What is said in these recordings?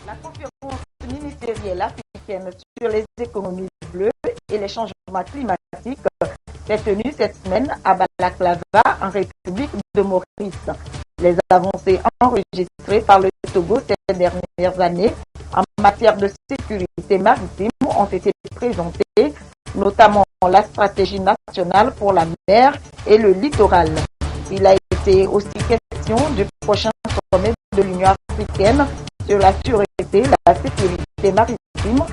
La conférence ministérielle africaine sur les économies bleues et les changements climatiques s'est tenue cette semaine à Balaklava, en République de Maurice. Les avancées enregistrées par le Togo ces dernières années en matière de sécurité maritime ont été présentées, notamment la stratégie nationale pour la mer et le littoral. Il a été aussi question du prochain sommet de l'Union africaine sur la sûreté, la sécurité maritime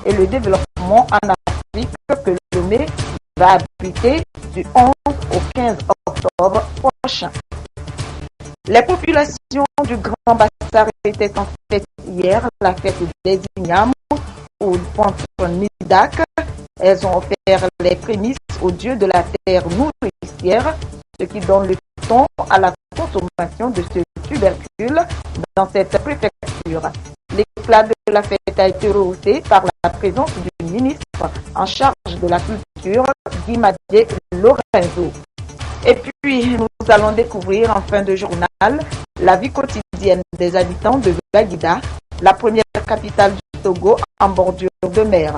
et le développement en Afrique que Lomé va abriter du 11 au 15 octobre prochain. Les populations du Grand Bassar étaient en fête hier, la fête des Ignames au Pont-Nidak. Elles ont offert les prémices aux dieux de la terre nourricière, ce qui donne le ton à la consommation de ce tubercule dans cette préfecture. L'éclat de la fête a été rehaussé par la présence du ministre en charge de la culture, Guy Madé Lorenzo. Et puis, nous allons découvrir en fin de journal la vie quotidienne des habitants de Baguida, la première capitale du Togo en bordure de mer.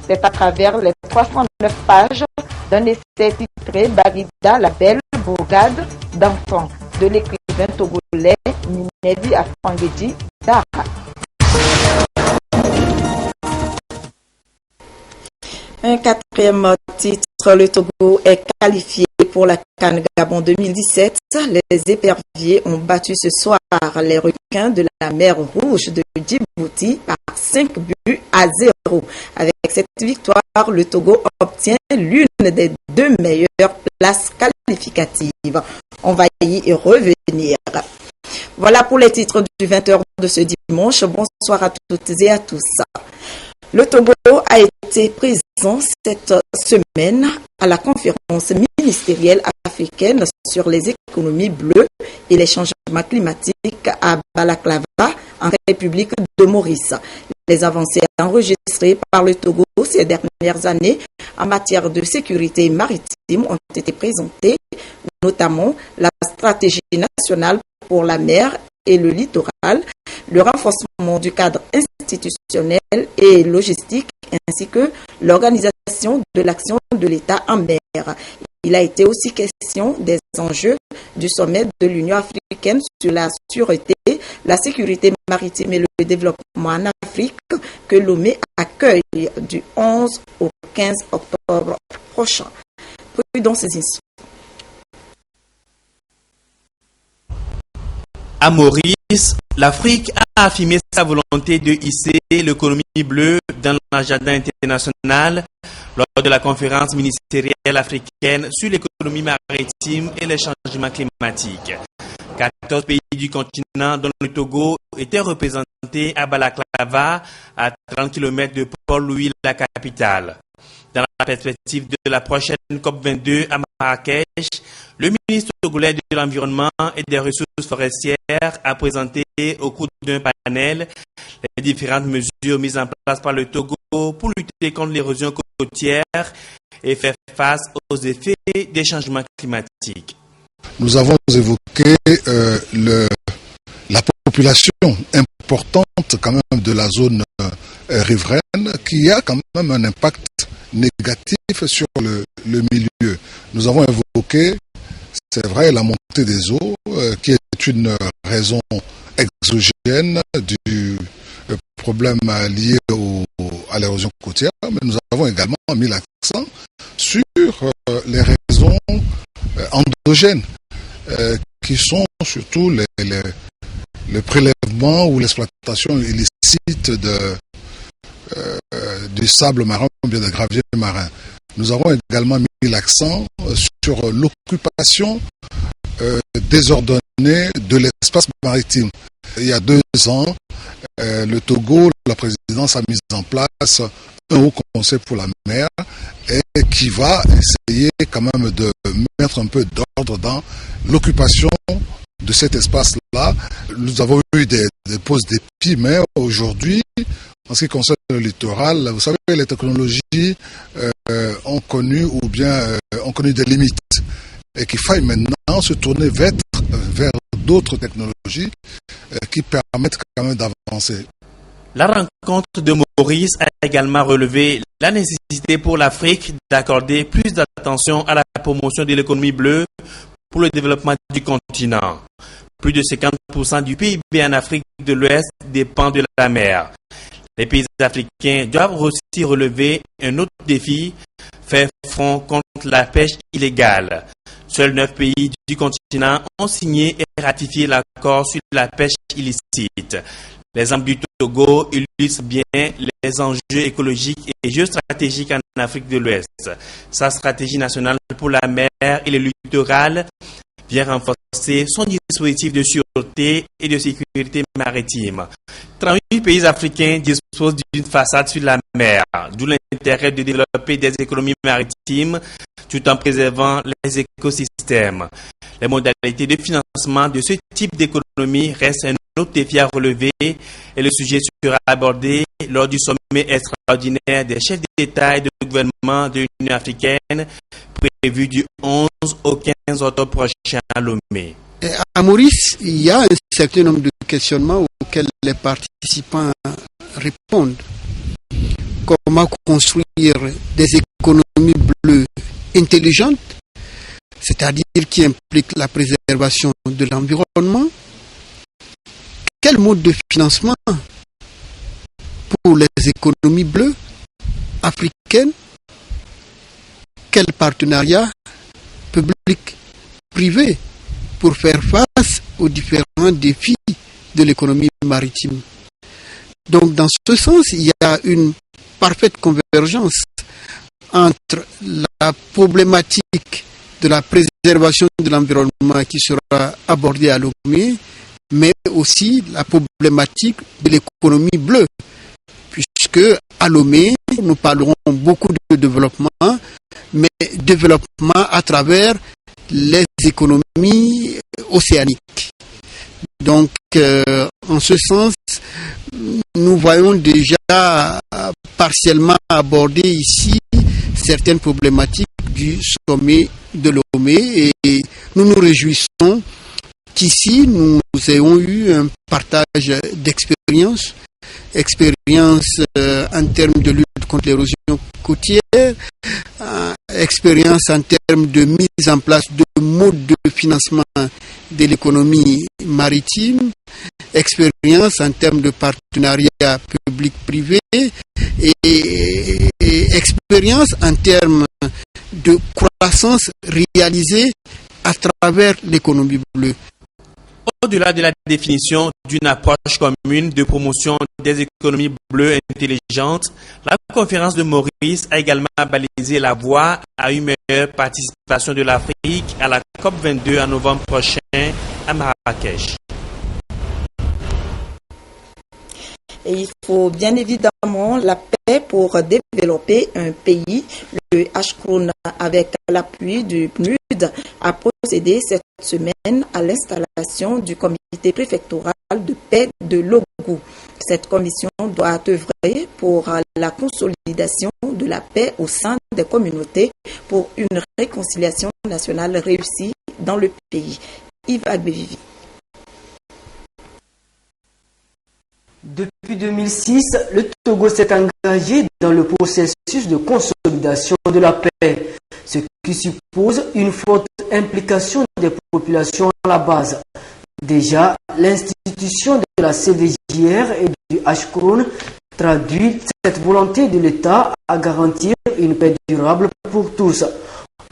C'est à travers les 309 pages d'un essai titré Baguida, la belle bourgade d'enfants de l'écrivain togolais Minevi Afangedi Dara. Un quatrième titre, le Togo est qualifié pour la CAN Gabon 2017. Les éperviers ont battu ce soir les requins de la mer Rouge de Djibouti par 5 buts à 0. Avec cette victoire, le Togo obtient l'une des 2 meilleures places qualificatives. On va y revenir. Voilà pour les titres du 20h de ce dimanche. Bonsoir à toutes et à tous. Le Togo a été présent cette semaine à la conférence ministérielle africaine sur les économies bleues et les changements climatiques à Balaklava, en République de Maurice. Les avancées enregistrées par le Togo ces dernières années en matière de sécurité maritime ont été présentées, notamment la stratégie nationale pour la mer et le littoral, le renforcement du cadre institutionnel et logistique, ainsi que l'organisation de l'action de l'État en mer. Il a été aussi question des enjeux du sommet de l'Union africaine sur la sûreté, la sécurité maritime et le développement en Afrique que Lomé accueille du 11 au 15 octobre prochain. Prudence ici. À Maurice, l'Afrique a affirmé sa volonté de hisser l'économie bleue dans l'agenda international lors de la conférence ministérielle africaine sur l'économie maritime et les changements climatiques. 14 pays du continent, dont le Togo, étaient représentés à Balaklava, à 30 km de Port-Louis, la capitale. Dans la perspective de la prochaine COP22 à Marrakech, le ministre togolais de l'Environnement et des Ressources forestières a présenté au cours d'un panel les différentes mesures mises en place par le Togo pour lutter contre l'érosion côtière et faire face aux effets des changements climatiques. Nous avons évoqué la population importante quand même de la zone riveraine qui a quand même un impact négatif sur le milieu. Nous avons évoqué, c'est vrai, la montée des eaux qui est une raison exogène du problème lié à l'érosion côtière, mais nous avons également mis l'accent sur les raisons endogènes qui sont surtout le prélèvement ou l'exploitation illicite du sable marin ou bien de gravier marin. Nous avons également mis l'accent sur l'occupation désordonnée de l'espace maritime. Il y a 2 ans, le Togo, la présidence a mis en place un haut conseil pour la mer et qui va essayer quand même de mettre un peu d'ordre dans l'occupation de cet espace-là. Nous avons eu des poses d'épis, mais aujourd'hui, en ce qui concerne le littoral, vous savez, les technologies ont connu des limites et qu'il faille maintenant se tourner vers d'autres technologies qui permettent quand même d'avancer. La rencontre de Maurice a également relevé la nécessité pour l'Afrique d'accorder plus d'attention à la promotion de l'économie bleue pour le développement du continent. Plus de 50% du PIB en Afrique de l'Ouest dépend de la mer. Les pays africains doivent aussi relever un autre défi, faire front contre la pêche illégale. Seuls 9 pays du continent ont signé et ratifié l'accord sur la pêche illicite. L'exemple du Togo illustre bien les enjeux écologiques et géostratégiques en Afrique de l'Ouest. Sa stratégie nationale pour la mer et le littoral vient renforcer son dispositif de sûreté et de sécurité maritime. 38 pays africains disposent d'une façade sur la mer, d'où l'intérêt de développer des économies maritimes tout en préservant les écosystèmes. Les modalités de financement de ce type d'économie restent un autre défi à relever et le sujet sera abordé lors du sommet extraordinaire des chefs d'État et de gouvernement de l'Union africaine prévu du 11 au 15 octobre prochain à Lomé. À Maurice, il y a un certain nombre de questionnements auxquels les participants répondent. Comment construire des économies bleues intelligentes, c'est-à-dire qui impliquent la préservation de l'environnement? Quel mode de financement pour les économies bleues africaines? Quel partenariat public-privé pour faire face aux différents défis de l'économie maritime? Donc, dans ce sens, il y a une parfaite convergence entre la problématique de la préservation de l'environnement qui sera abordée à Lomé, mais aussi la problématique de l'économie bleue, puisque à Lomé, nous parlerons beaucoup de développement, mais développement à travers les économies océaniques. Donc, en ce sens, nous voyons déjà partiellement aborder ici certaines problématiques du sommet de Lomé et nous nous réjouissons qu'ici nous ayons eu un partage d'expérience en termes de lutte contre l'érosion côtière, expérience en termes de mise en place de modes de financement de l'économie maritime, expérience en termes de partenariat public-privé et expérience en termes de croissance réalisée à travers l'économie bleue. Au-delà de la définition d'une approche commune de promotion des économies bleues intelligentes, la conférence de Maurice a également balisé la voie à une meilleure participation de l'Afrique à la COP22 en novembre prochain à Marrakech. Et il faut bien évidemment la paix pour développer un pays. Le Ashkroun, avec l'appui du PNUD, a procédé cette semaine à l'installation du comité préfectoral de paix de Logou. Cette commission doit œuvrer pour la consolidation de la paix au sein des communautés pour une réconciliation nationale réussie dans le pays. Yves Agbevivi. Depuis 2006, le Togo s'est engagé dans le processus de consolidation de la paix, ce qui suppose une forte implication des populations à la base. Déjà, l'institution de la CVJR et du Ashkroun traduit cette volonté de l'État à garantir une paix durable pour tous.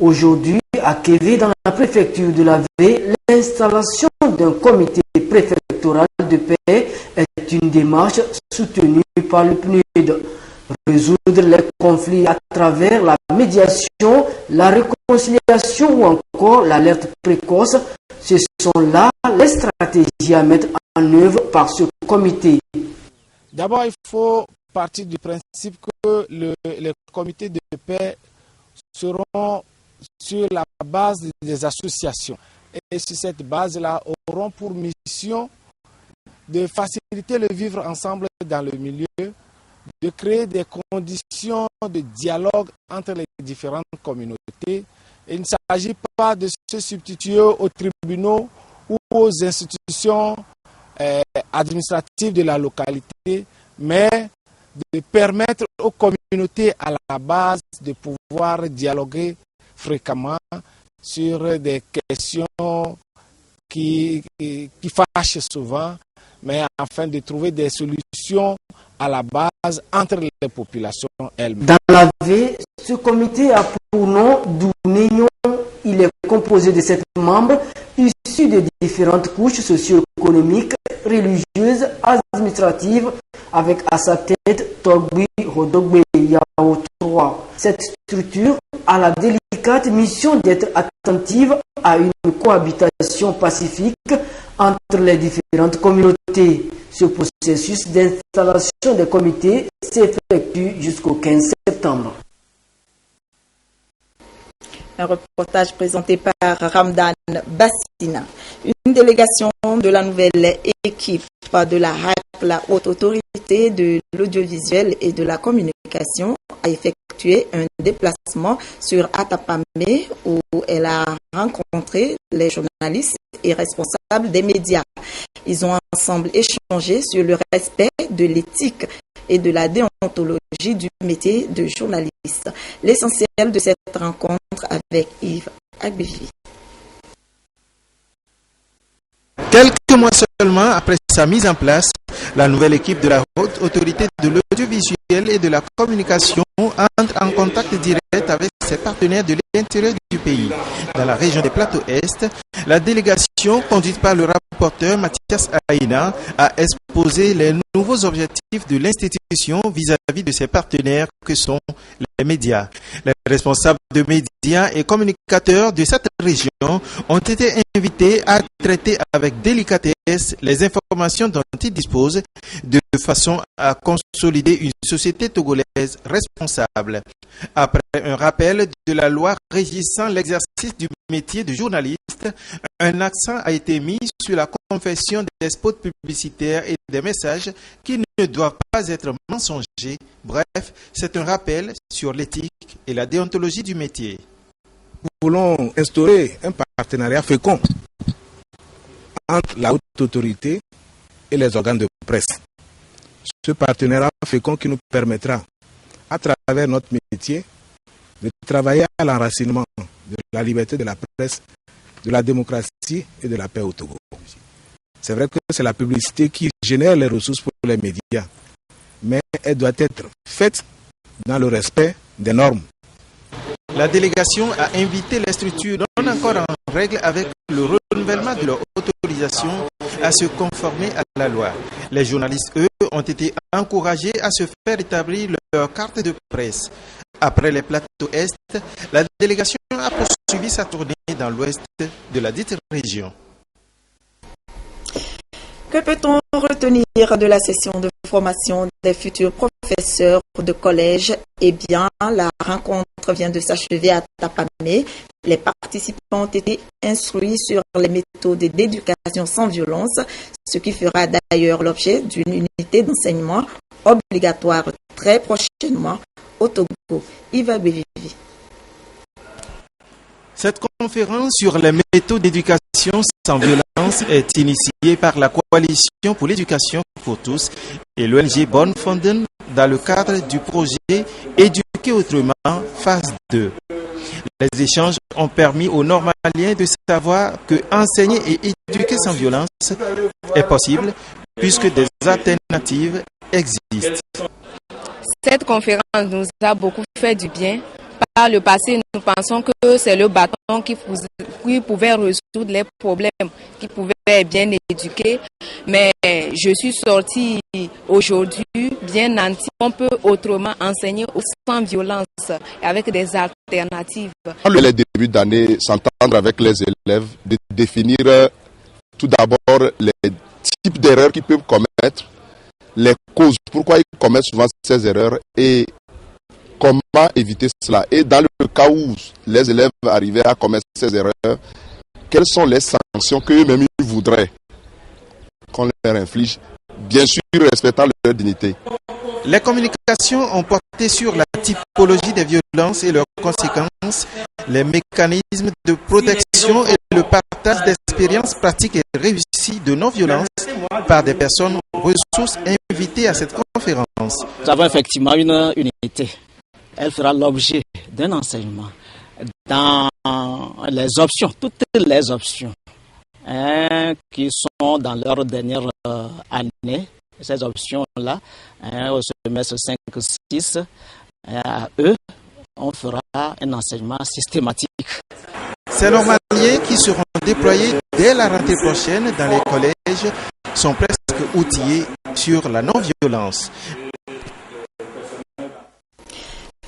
Aujourd'hui, à Kévé, dans la préfecture de la V, l'installation d'un comité préfectoral de paix est une démarche soutenue par le PNUD. Résoudre les conflits à travers la médiation, la réconciliation ou encore l'alerte précoce, ce sont là les stratégies à mettre en œuvre par ce comité. D'abord, il faut partir du principe que les comités de paix seront sur la base des associations. Et sur cette base-là, auront pour mission de faciliter le vivre ensemble dans le milieu, de créer des conditions de dialogue entre les différentes communautés. Il ne s'agit pas de se substituer aux tribunaux ou aux institutions administratives de la localité, mais de permettre aux communautés à la base de pouvoir dialoguer fréquemment sur des questions qui fâchent souvent, mais afin de trouver des solutions à la base entre les populations elles-mêmes. Dans la vie, ce comité a pour nom Dounénion. Il est composé de 7 membres issus de différentes couches socio-économiques, religieuses, administratives, avec à sa tête Togbi Rodogbe Yao 3. Cette structure a la délicate mission d'être attentive à une cohabitation pacifique entre les différentes communautés. Ce processus d'installation des comités s'effectue jusqu'au 15 septembre. Un reportage présenté par Ramdan Bassina. Une délégation de la nouvelle équipe de la HAC, la Haute Autorité de l'Audiovisuel et de la Communication, a effectué un déplacement sur Atapame où elle a rencontré les journalistes et responsables des médias. Ils ont ensemble échangé sur le respect de l'éthique et de la déontologie du métier de journaliste. L'essentiel de cette rencontre avec Yves Agbevi. Quelques mois seulement après sa mise en place, la nouvelle équipe de la Haute Autorité de l'Audiovisuel et de la Communication entre en contact direct avec ses partenaires de l'intérieur du pays. Dans la région des Plateaux-Est, la délégation conduite par le rapporteur Mathias Aïna a exposé les nouveaux objectifs de l'institution vis-à-vis de ses partenaires que sont les médias. Les responsables de médias et communicateurs de cette région ont été invités à traiter avec délicatesse les informations dont ils disposent de façon à consolider une société togolaise responsable. Après un rappel de la loi régissant l'exercice du métier de journaliste, un accent a été mis sur la confession des spots publicitaires et des messages qui ne doivent pas être mensongers. Bref, c'est un rappel sur l'éthique et la déontologie du métier. Nous voulons instaurer un partenariat fécond entre la haute autorité et les organes de presse. Ce partenariat fécond qui nous permettra, à travers notre métier, de travailler à l'enracinement de la liberté de la presse, de la démocratie et de la paix au Togo. C'est vrai que c'est la publicité qui génère les ressources pour les médias, mais elle doit être faite dans le respect des normes. La délégation a invité les structures non encore en règle avec le renouvellement de leur autorisation à se conformer à la loi. Les journalistes, eux, ont été encouragés à se faire établir leur carte de presse. Après les plateaux Est, la délégation a poursuivi sa tournée dans l'ouest de la dite région. Que peut-on retenir de la session de formation des futurs professeurs de collège? Eh bien, la rencontre vient de s'achever à Tapamé. Les participants ont été instruits sur les méthodes d'éducation sans violence, ce qui fera d'ailleurs l'objet d'une unité d'enseignement obligatoire très prochainement au Togo. Yves Bévivi. Cette conférence sur les méthodes d'éducation sans violence est initiée par la Coalition pour l'éducation pour tous et l'ONG Bonfonden dans le cadre du projet Éduquer autrement, phase 2. Les échanges ont permis aux Normaliens de savoir que enseigner et éduquer sans violence est possible puisque des alternatives existent. Cette conférence nous a beaucoup fait du bien. Par le passé, nous pensons que c'est le bâton qui pouvait résoudre les problèmes, qui pouvait bien éduquer. Mais je suis sortie aujourd'hui bien nantie. On peut autrement enseigner sans violence, avec des alternatives. Dans les débuts d'année, s'entendre avec les élèves, de définir tout d'abord les types d'erreurs qu'ils peuvent commettre, les causes, pourquoi ils commettent souvent ces erreurs et comment éviter cela. Et dans le cas où les élèves arrivaient à commettre ces erreurs, quelles sont les sanctions qu'eux-mêmes ils voudraient qu'on leur inflige, bien sûr respectant leur dignité. Les communications ont porté sur la typologie des violences et leurs conséquences, les mécanismes de protection et le partage d'expériences pratiques et réussies de non-violence par des personnes ressources invités à cette conférence. Nous avons effectivement une unité. Elle fera l'objet d'un enseignement dans les options, toutes les options qui sont dans leur dernière année. Ces options-là, au semestre 5-6, à eux, on fera un enseignement systématique. Ces normaliers qui seront déployés dès la rentrée prochaine dans les collèges sont presque outillés sur la non-violence.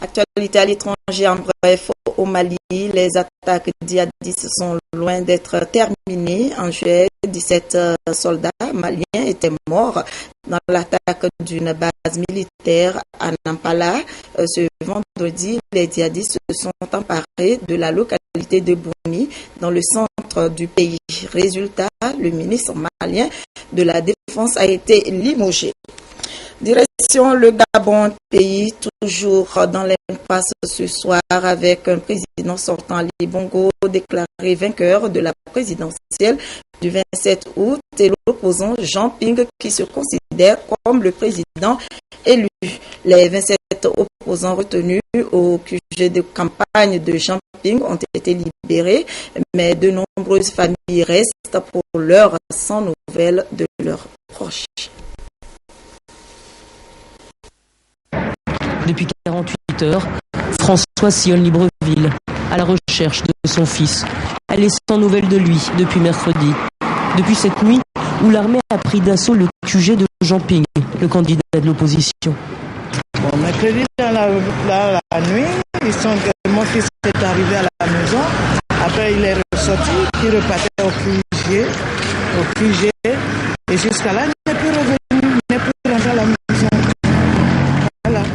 Actualité à l'étranger, en bref, au Mali, les attaques djihadistes sont loin d'être terminées. En juillet, 17 soldats maliens étaient morts dans l'attaque d'une base militaire à Nampala. Ce vendredi, les djihadistes se sont emparés de la localité de Bouni, dans le centre du pays. Résultat, le ministre malien de la Défense a été limogé. Direction le Gabon, pays toujours dans l'impasse ce soir avec un président sortant, Ali Bongo, déclaré vainqueur de la présidentielle du 27 août et l'opposant Jean Ping qui se considère comme le président élu. Les 27 opposants retenus au QG de campagne de Jean Ping ont été libérés, mais de nombreuses familles restent pour l'heure sans nouvelles de leurs proches. Depuis 48 heures, Françoise sillonne Libreville, à la recherche de son fils. Elle est sans nouvelles de lui depuis mercredi. Depuis cette nuit où l'armée a pris d'assaut le QG de Jean Ping, le candidat de l'opposition. Bon, mercredi, dans la nuit, mon fils est arrivé à la maison. Après, il est ressorti, il repartait au QG. Et jusqu'à là, il n'est plus revenu, il n'est plus rentré à la maison.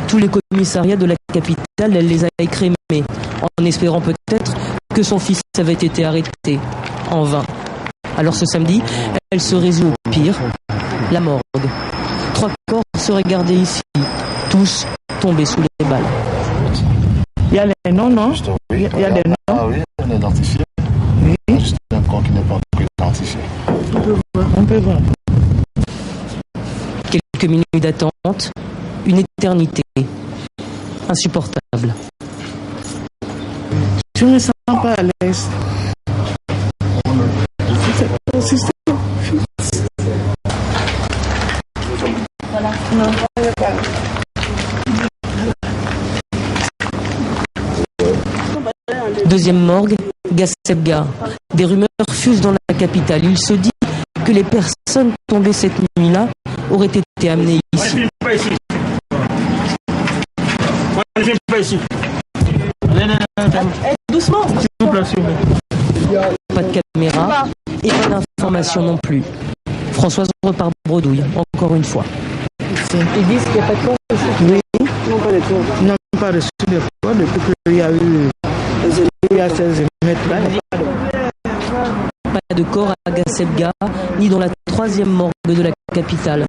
Tous les commissariats de la capitale, elle les a écrémés, en espérant peut-être que son fils avait été arrêté. En vain. Alors ce samedi, elle se résout au pire, la morgue. 3 corps seraient gardés ici, tous tombés sous les balles. Il y a les noms, non? Il y a des noms. Ah oui, on est identifié. Oui. Juste un corps qui n'est pas encore identifié. On peut voir. Quelques minutes d'attente, une éternité. Insupportable. Je ne me sens pas à l'aise. Voilà. Non. Deuxième morgue, Gassebga. Des rumeurs fusent dans la capitale. Il se dit que les personnes tombées cette nuit-là auraient été amenées ici. Doucement. Pas de caméra et pas d'information non plus. Françoise repart bredouille, encore une fois. Ils disent qu'il n'y a pas de corps ici. Oui. Non, pas de corps. Ils n'ont pas reçu de corps depuis qu'il y a eu... Il y a 16 mètres là. Pas de corps à Gassebga, ni dans la 3e morgue de la capitale.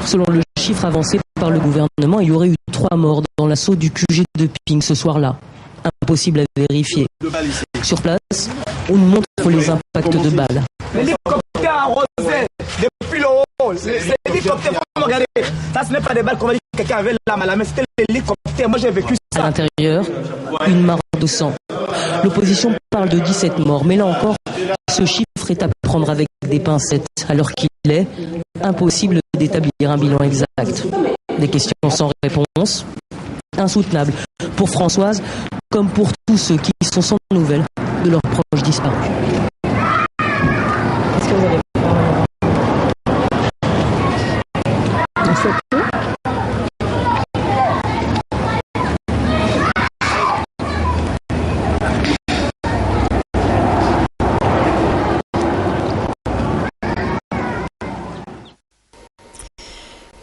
Selon le chiffre avancé par le gouvernement, il y aurait eu 3 morts dans l'assaut du QG de Ping ce soir-là. Impossible à vérifier. Sur place, on nous montre les impacts de balles. L'hélicoptère arrosé depuis le haut. L'hélicoptère, regardez, ça ce n'est pas des balles qu'on va dire que quelqu'un avait la main, mais c'était l'hélicoptère. Moi j'ai vécu ça. À l'intérieur, une mare de sang. L'opposition parle de 17 morts, mais là encore, ce chiffre est à prendre avec des pincettes, alors qu'il est impossible d'établir un bilan exact. Des questions sans réponse, insoutenables pour Françoise, comme pour tous ceux qui sont sans nouvelles de leurs proches disparus. Est-ce que vous avez...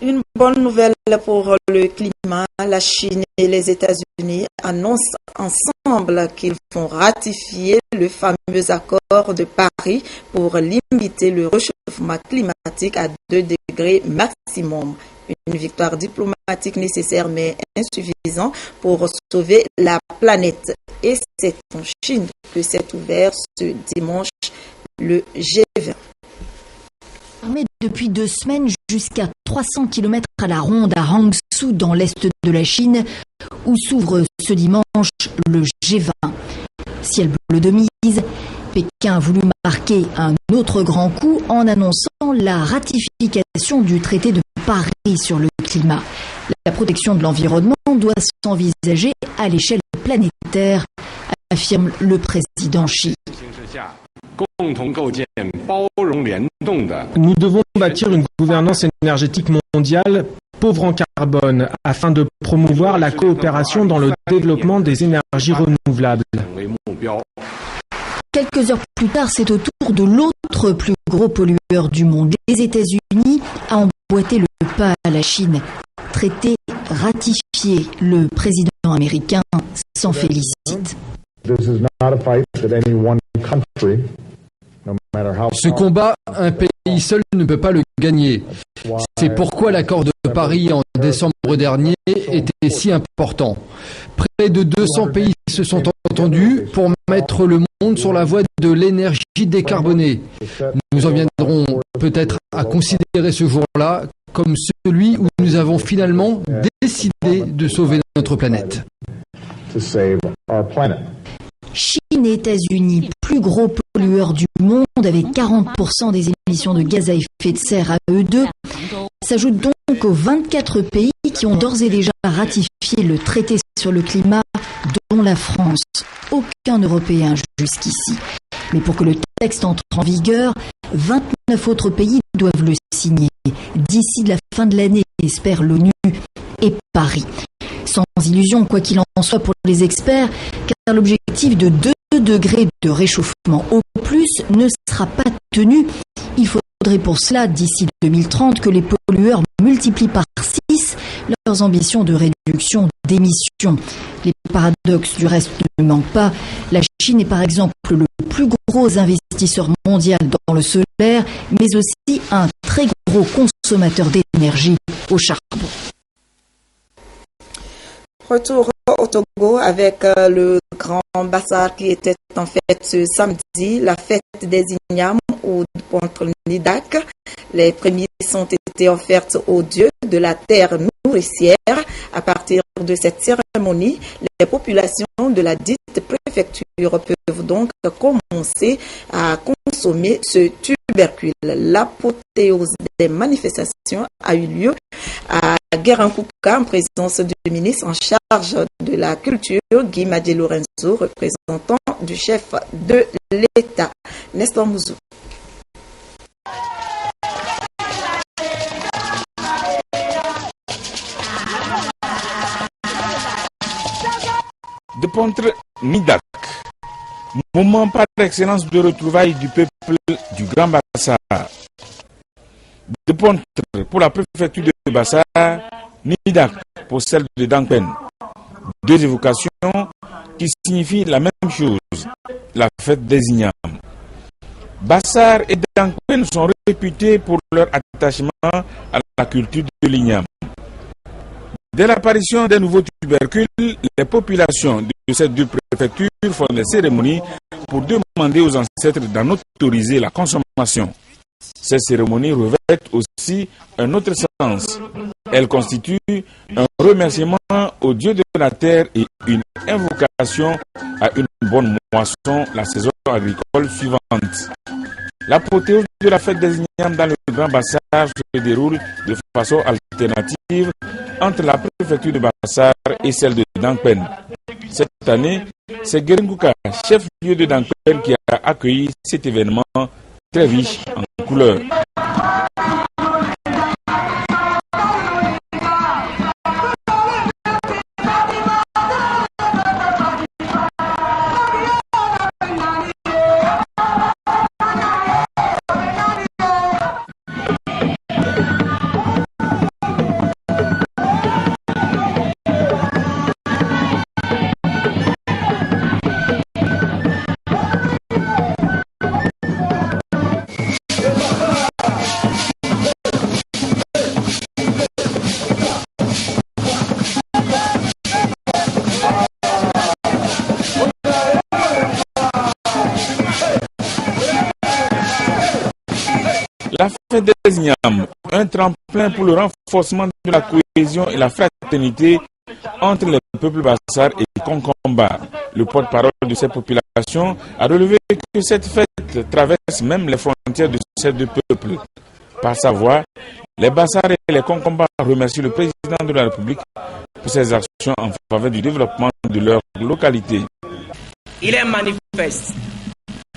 Une bonne nouvelle pour le climat. La Chine et les États-Unis annoncent ensemble qu'ils vont ratifier le fameux accord de Paris pour limiter le réchauffement climatique à 2 degrés maximum. Une victoire diplomatique nécessaire mais insuffisante pour sauver la planète. Et c'est en Chine que s'est ouvert ce dimanche le G20. Mais depuis 2 semaines, jusqu'à 300 km à la ronde à Hangzhou dans l'est de la Chine, où s'ouvre ce dimanche le G20. Ciel bleu de mise, Pékin a voulu marquer un autre grand coup en annonçant la ratification du traité de Paris sur le climat. La protection de l'environnement doit s'envisager à l'échelle planétaire, affirme le président Xi. Nous devons bâtir une gouvernance énergétique mondiale pauvre en carbone afin de promouvoir la coopération dans le développement des énergies renouvelables. Quelques heures plus tard, c'est au tour de l'autre plus gros pollueur du monde, les États-Unis, à emboîter le pas à la Chine. Traité ratifié, le président américain s'en félicite. Ce combat, un pays seul ne peut pas le gagner. C'est pourquoi l'accord de Paris en décembre dernier était si important. Près de 200 pays se sont entendus pour mettre le monde sur la voie de l'énergie décarbonée. Nous en viendrons peut-être à considérer ce jour-là comme celui où nous avons finalement décidé de sauver notre planète. Chine et États-Unis, plus gros pollueurs du monde avec 40% des émissions de gaz à effet de serre à eux deux, s'ajoutent donc aux 24 pays qui ont d'ores et déjà ratifié le traité sur le climat, dont la France. Aucun Européen jusqu'ici. Mais pour que le texte entre en vigueur, 29 autres pays doivent le signer d'ici la fin de l'année, espère l'ONU et Paris. Sans illusion, quoi qu'il en soit pour les experts, car l'objectif de 2 degrés de réchauffement au plus ne sera pas tenu. Il faudrait pour cela, d'ici 2030, que les pollueurs multiplient par 6 leurs ambitions de réduction d'émissions. Les paradoxes du reste ne manquent pas. La Chine est par exemple le plus gros investisseur mondial dans le solaire, mais aussi un très gros consommateur d'énergie au charbon. Retour au Togo avec le grand bazar qui était en fait ce samedi, la fête des ignames au Pointe-Nidac. Les prémices ont été offertes aux dieux de la terre nourricière. À partir de cette cérémonie, les populations de la dite préfecture peuvent donc commencer à consommer ce tubercule. L'apothéose des manifestations a eu lieu à Guérankouka en présence du ministre en charge de la culture, Guy Madié Lorenzo, représentant du chef de l'État, Nestor Mouzou. De Pointe-Nidac, moment par excellence de retrouvailles du peuple du Grand Bassar. De Pointe pour la préfecture de Bassar, Nidac pour celle de Dankpen. 2 évocations qui signifient la même chose, la fête des ignames. Bassar et Dankpen sont réputés pour leur attachement à la culture de l'igname. Dès l'apparition des nouveaux tubercules, les populations de cette deux préfectures font des cérémonies pour demander aux ancêtres d'en autoriser la consommation. Ces cérémonies revêtent aussi un autre sens. Elles constituent un remerciement aux dieux de la terre et une invocation à une bonne moisson la saison agricole suivante. L'apothéose de la fête des ignames dans le Grand Bassar se déroule de façon alternative entre la préfecture de Bassar et celle de Dankpen. Cette année, c'est Guérankouka, chef-lieu de Dankpen, qui a accueilli cet événement très riche en couleurs. La fête des ignames, un tremplin plein pour le renforcement de la cohésion et la fraternité entre les peuples Bassar et Konkomba. Le porte-parole de ces populations a relevé que cette fête traverse même les frontières de ces deux peuples. Par sa voix, les Bassar et les Konkomba remercient le président de la République pour ses actions en faveur du développement de leur localité. Il est manifeste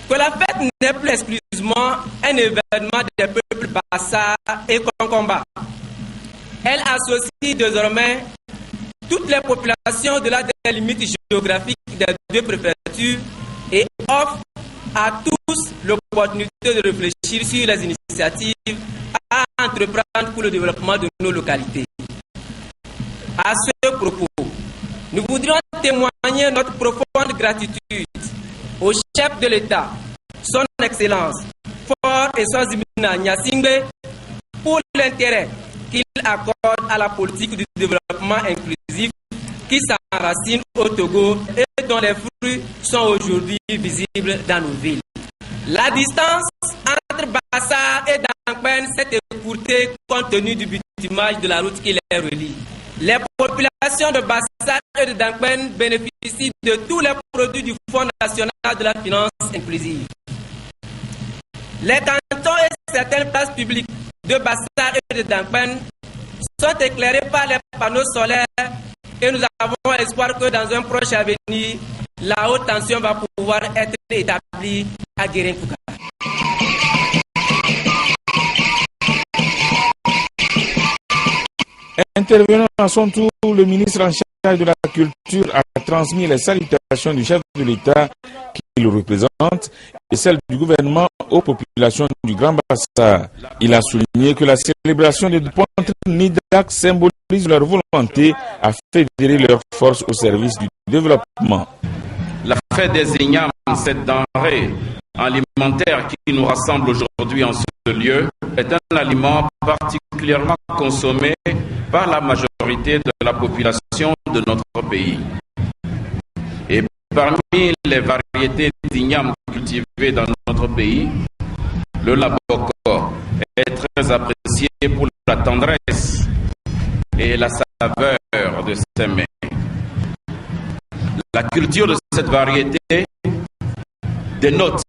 que la fête n'est plus exclusivement un événement des peuples Bassar et Konkomba. Elle associe désormais toutes les populations de des limites géographiques des deux préfectures et offre à tous l'opportunité de réfléchir sur les initiatives à entreprendre pour le développement de nos localités. À ce propos, nous voudrions témoigner notre profonde gratitude au chef de l'État, son Excellence, Fort et Sozimina Nyasingbe, pour l'intérêt qu'il accorde à la politique du développement inclusif qui s'enracine au Togo et dont les fruits sont aujourd'hui visibles dans nos villes. La distance entre Bassar et Dankben s'est écourtée compte tenu du bitumage de la route qui les relie. Les populations de Bassar et de Dankben bénéficient de tous les produits du Fonds national de la finance inclusive. Les cantons et certaines places publiques de Bassar et de Dankben sont éclairés par les panneaux solaires et nous avons espoir que dans un proche avenir, la haute tension va pouvoir être établie à Guérin-Kouka. Intervenant à son tour, le ministre en charge de la culture a transmis les salutations du chef de l'État qui le représente et celles du gouvernement aux populations du Grand Bassar. Il a souligné que la célébration de Pointe-Nidak symbolise leur volonté à fédérer leurs forces au service du développement. La fête des ignames, cette denrée alimentaire qui nous rassemble aujourd'hui en ce lieu, est un aliment particulièrement consommé par la majorité de la population de notre pays. Et parmi les variétés d'igname cultivées dans notre pays, le laboko est très apprécié pour la tendresse et la saveur de ses mets. La culture de cette variété dénote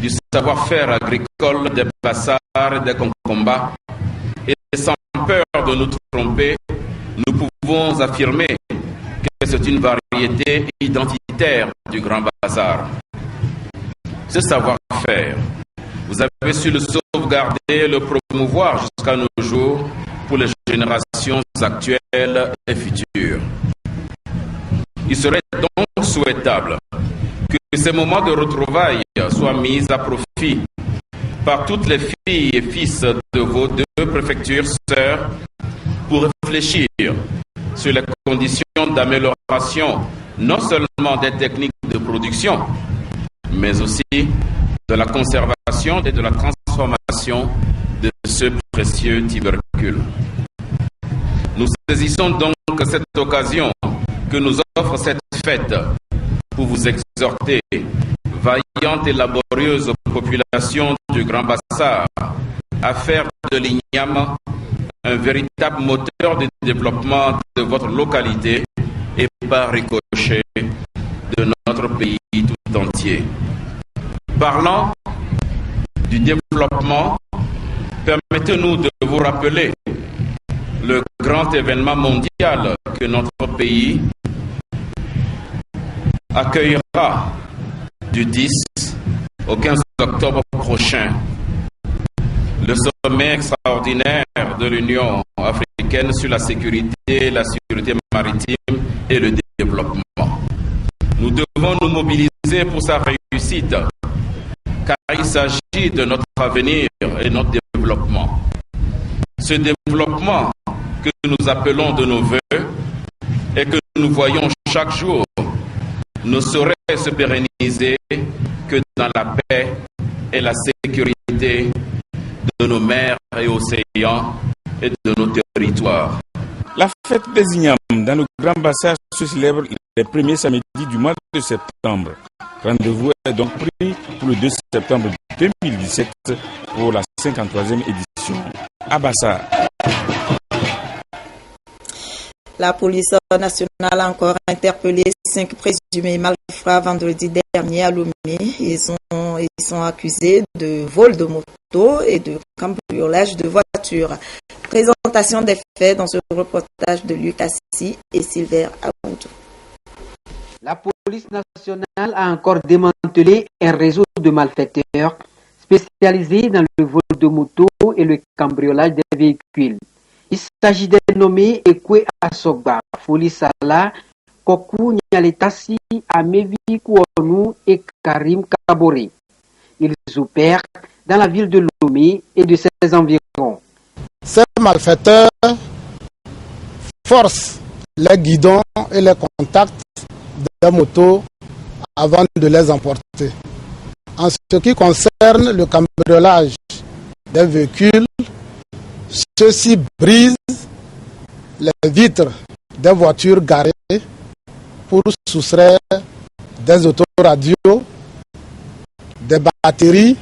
du savoir-faire agricole des Bassar et des Konkomba, et sans peur de nous tromper, nous pouvons affirmer que c'est une variété identitaire du Grand Bassar. Ce savoir-faire, vous avez su le sauvegarder et le promouvoir jusqu'à nos jours pour les générations actuelles et futures. Il serait donc souhaitable que ces moments de retrouvailles soient mis à profit par toutes les filles et fils de vos deux préfectures sœurs pour réfléchir sur les conditions d'amélioration non seulement des techniques de production, mais aussi de la conservation et de la transformation de ce précieux tubercule. Nous saisissons donc cette occasion que nous offre cette fête pour vous exhorter, vaillante et laborieuse population du Grand Bassar, à faire de l'igname un véritable moteur de développement de votre localité et par ricochet de notre pays tout entier. Parlant du développement, permettez-nous de vous rappeler le grand événement mondial que notre pays accueillera du 10 au 15 octobre prochain. Le sommet extraordinaire de l'Union africaine sur la sécurité maritime et le développement. Nous devons nous mobiliser pour sa réussite, car il s'agit de notre avenir et notre développement. Ce développement que nous appelons de nos voeux et que nous voyons chaque jour ne saurait se pérenniser que dans la paix et la sécurité de nos mers et océans et de nos territoires. La fête des ignames dans le Grand Bassar se célèbre les premiers samedis du mois de septembre. Rendez-vous est donc pris pour le 2 septembre 2017 pour la 53e édition à Bassar. La police nationale a encore interpellé 5 présumés malfrats vendredi dernier à Lomé. Ils sont accusés de vol de moto et de cambriolage de voitures. Présentation des faits dans ce reportage de Lucas Si et Silver Aoudou. La police nationale a encore démantelé un réseau de malfaiteurs spécialisés dans le vol de moto et le cambriolage des véhicules. Il s'agit des nommés Ekwe Asogba, Foli Sala, Koku Nyaletasi, Amevi Kouonou et Karim Kabori. Ils opèrent dans la ville de Lomé et de ses environs. Ces malfaiteurs forcent les guidons et les contacts des motos avant de les emporter. En ce qui concerne le cambriolage des véhicules, ceux-ci brisent les vitres des voitures garées pour soustraire des autoradios, des batteries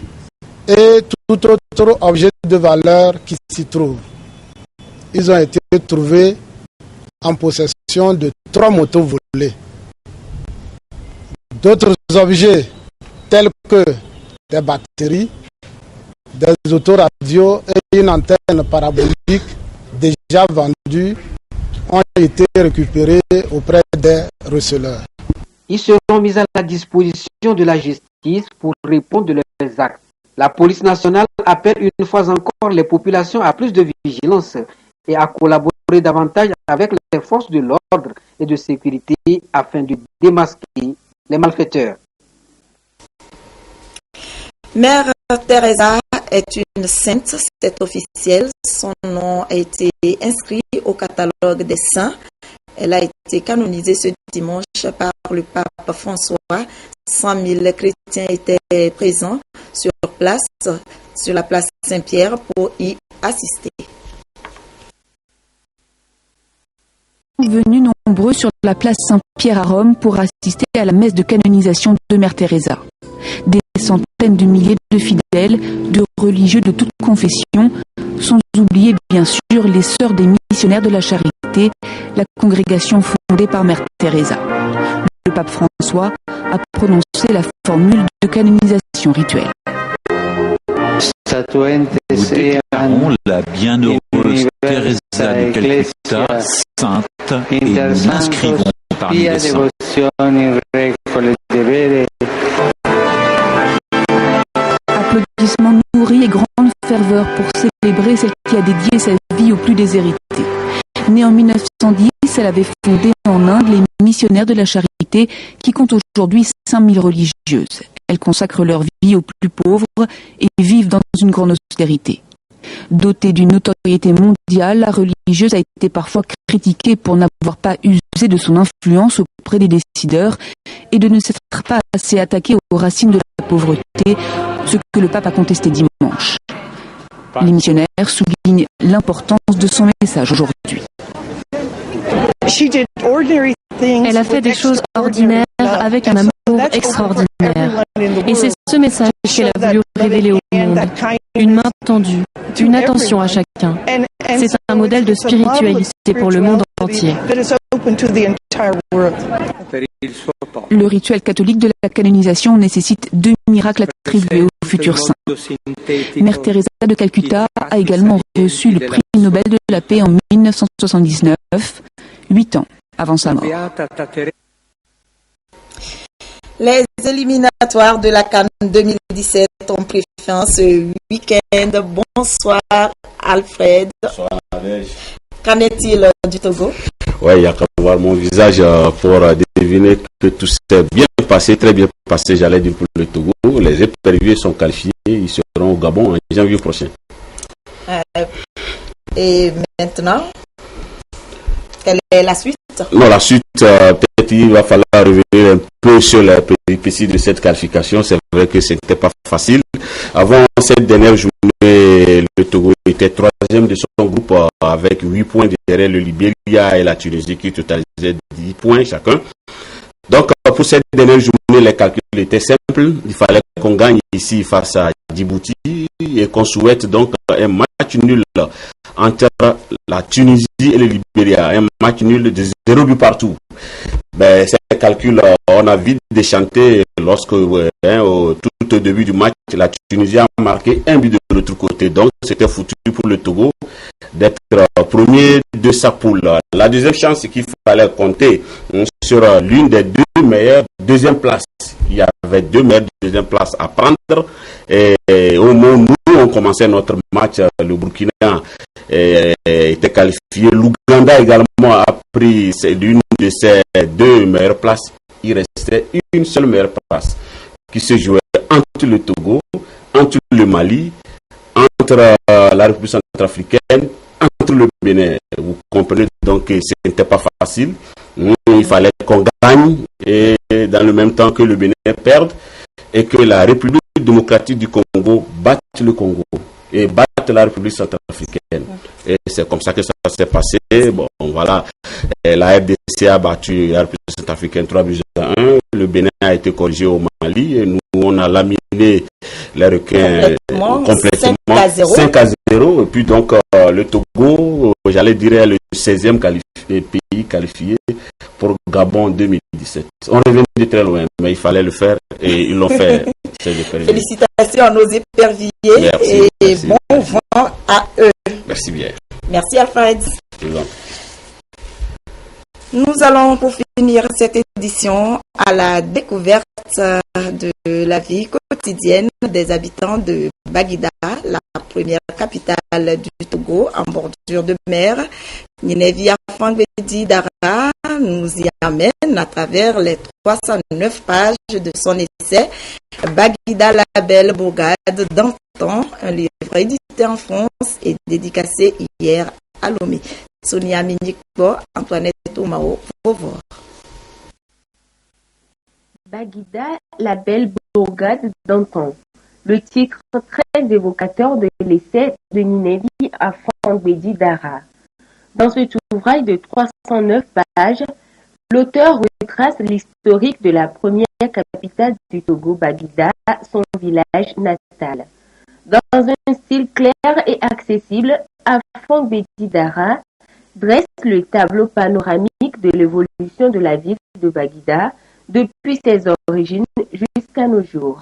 et tout autre objet de valeur qui s'y trouve. Ils ont été trouvés en possession de 3 motos volées. D'autres objets tels que des batteries, des autoradios et une antenne parabolique déjà vendue ont été récupérés auprès des receleurs. Ils seront mis à la disposition de la justice pour répondre de leurs actes. La police nationale appelle une fois encore les populations à plus de vigilance et à collaborer davantage avec les forces de l'ordre et de sécurité afin de démasquer les malfaiteurs. Mère Teresa est une sainte, c'est officiel. Son nom a été inscrit au catalogue des saints. Elle a été canonisée ce dimanche par le pape François. 100 000 chrétiens étaient présents sur la place Saint-Pierre pour y assister. Venus nombreux sur la place Saint-Pierre à Rome pour assister à la messe de canonisation de Mère Teresa. Des centaines de milliers de fidèles, de religieux de toute confession, sans oublier bien sûr les sœurs des missionnaires de la charité, la congrégation fondée par Mère Teresa. Le pape François a prononcé la formule de canonisation rituelle. Nous déclarons la bienheureuse Teresa de Calcutta, sainte, et nous l'inscrivons parmi les saints. Applaudissements nourris et grande ferveur pour célébrer celle qui a dédié sa vie aux plus déshérités. Née en 1910, elle avait fondé en Inde les missionnaires de la charité qui comptent aujourd'hui 5000 religieuses. Elles consacrent leur vie aux plus pauvres et vivent dans une grande austérité. Dotée d'une notoriété mondiale, la religieuse a été parfois critiquée pour n'avoir pas usé de son influence auprès des décideurs et de ne s'être pas assez attaquée aux racines de la pauvreté, ce que le pape a contesté dimanche. Les missionnaires soulignent l'importance de son message aujourd'hui. Elle a fait des choses ordinaires avec un amour extraordinaire. Et c'est ce message qu'elle a voulu révéler au monde. Une main tendue, une attention à chacun. C'est un modèle de spiritualité pour le monde entier. Le rituel catholique de la canonisation nécessite 2 miracles attribués aux futurs saints. Mère Teresa de Calcutta a également reçu le prix Nobel de la paix en 1979, 8 ans avant sa mort. Les éliminatoires de la CAN 2017 ont pris fin ce week-end. Bonsoir Alfred. Bonsoir Nadège. Qu'en est-il du Togo? Oui, il y a qu'à voir mon visage pour deviner que tout s'est bien passé, très bien passé, j'allais dire pour le Togo. Les éperviers sont qualifiés, ils seront au Gabon en janvier prochain. Et maintenant, quelle est la suite? Non, la suite, peut-être il va falloir revenir un peu sur les péripéties de cette qualification. C'est vrai que ce n'était pas facile. Avant cette dernière journée, le Togo était 3e de son groupe avec 8 points derrière le Libéria et la Tunisie qui totalisaient 10 points chacun. Donc, pour cette dernière journée, les calculs étaient simples. Il fallait qu'on gagne ici face à Djibouti et qu'on souhaite donc un match nul entre la Tunisie et le Libéria. Un match nul de 0 but partout. Ces calculs, on a vite déchanté lorsque, tout au début du match, la Tunisie a marqué un but de l'autre côté. Donc, c'était foutu pour le Togo d'être premier de sa poule. La deuxième chance, c'est qu'il fallait compter sur l'une des deux meilleures deuxième places. Il y avait 2 meilleures deuxième places à prendre. Et au moment où nous, on commençait notre match, le Burkina était qualifié. L'Ouganda également a pris l'une de ses 2 meilleures places. Il restait une seule meilleure place qui se jouait entre le Togo, entre le Mali, entre la République centrafricaine, entre le Bénin. Vous comprenez donc que ce n'était pas facile. Il fallait qu'on gagne et dans le même temps que le Bénin perde et que la République démocratique du Congo batte le Congo et batte la République centrafricaine. Et c'est comme ça que ça s'est passé. Bon, voilà. Et la RDC a battu la République centrafricaine 3-1. Le Bénin a été corrigé au Mali et nous, on a laminé les requins complètement 5-0. Et puis donc, le Togo, j'allais dire, le 16e pays qualifié pour Gabon 2017. On revient de très loin, mais il fallait le faire et ils l'ont fait. Félicitations à nos éperviers et bon vent à eux. Merci bien. Merci Alfred. Nous allons pour finir cette édition à la découverte de la vie quotidienne des habitants de Baguida, la première capitale du Togo en bordure de mer. Ninevia Fangbedi Dara nous y amène à travers les 309 pages de son essai Baguida, la belle bourgade d'antan, un livre édité en France et dédicacé hier à Lomé. Sonia Minikbo, Antoinette Omao, pour voir. Baguida, la belle bourgade d'antan. Le titre très évocateur de l'essai de Ninevi Fangbedi Dara. Dans cet ouvrage de 309 pages, l'auteur retrace l'historique de la première capitale du Togo, Baguida, son village natal. Dans un style clair et accessible, Fangbedi Dara dresse le tableau panoramique de l'évolution de la ville de Baguida depuis ses origines jusqu'à nos jours.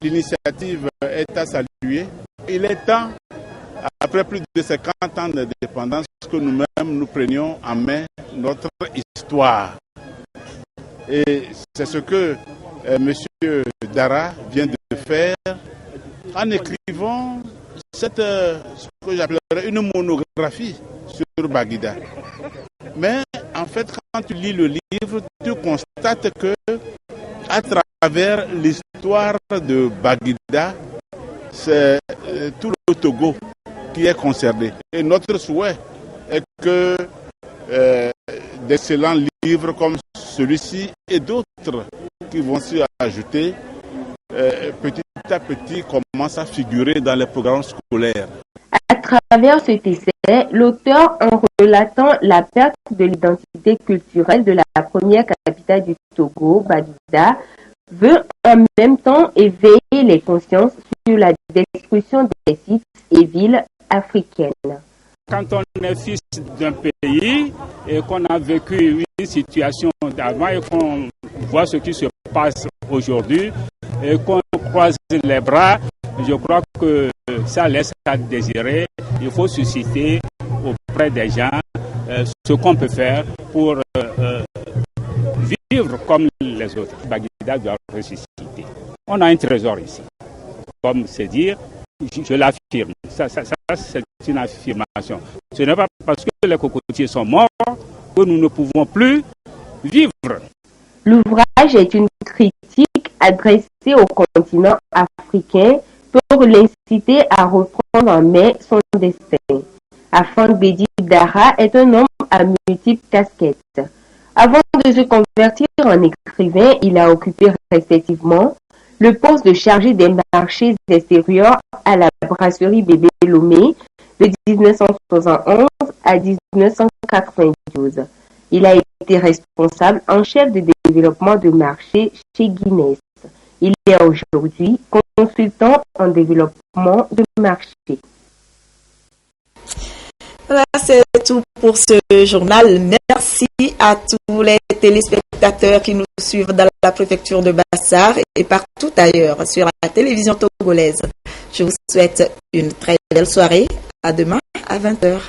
L'initiative est à saluer. Il est temps, après plus de 50 ans d'indépendance, que nous-mêmes nous prenions en main notre histoire. Et c'est ce que M. Dara vient de faire en écrivant ce que j'appellerais une monographie sur Baguida. Mais en fait, quand tu lis le livre, tu constates que à travers l'histoire de Baguida, c'est tout le Togo qui est concerné. Et notre souhait est que d'excellents livres comme celui-ci et d'autres qui vont s'y ajouter, petit à petit commencent à figurer dans les programmes scolaires. À travers cet essai, l'auteur, en relatant la perte de l'identité culturelle de la première capitale du Togo, Baguida, veut en même temps éveiller les consciences sur la destruction des sites et villes africaines. Quand on est fils d'un pays et qu'on a vécu une situation d'avant et qu'on voit ce qui se passe aujourd'hui et qu'on croise les bras, je crois que ça laisse à désirer. Il faut susciter auprès des gens ce qu'on peut faire pour vivre comme les autres. Baguida doit ressusciter. On a un trésor ici. Comme c'est dire, je l'affirme. Ça, c'est une affirmation. Ce n'est pas parce que les cocotiers sont morts que nous ne pouvons plus vivre. L'ouvrage est une critique adressée au continent africain pour l'inciter à reprendre en main son destin. Fangbedi Dara est un homme à multiples casquettes. Avant de se convertir en écrivain, il a occupé respectivement le poste de chargé des marchés extérieurs à la brasserie Bébé Lomé de 1971 à 1992. Il a été responsable en chef de développement de marché chez Guinness. Il est aujourd'hui consultant en développement de marché. Voilà, c'est tout pour ce journal. Merci à tous les téléspectateurs qui nous suivent dans la préfecture de Bassar et partout ailleurs sur la télévision togolaise. Je vous souhaite une très belle soirée. À demain à 20h.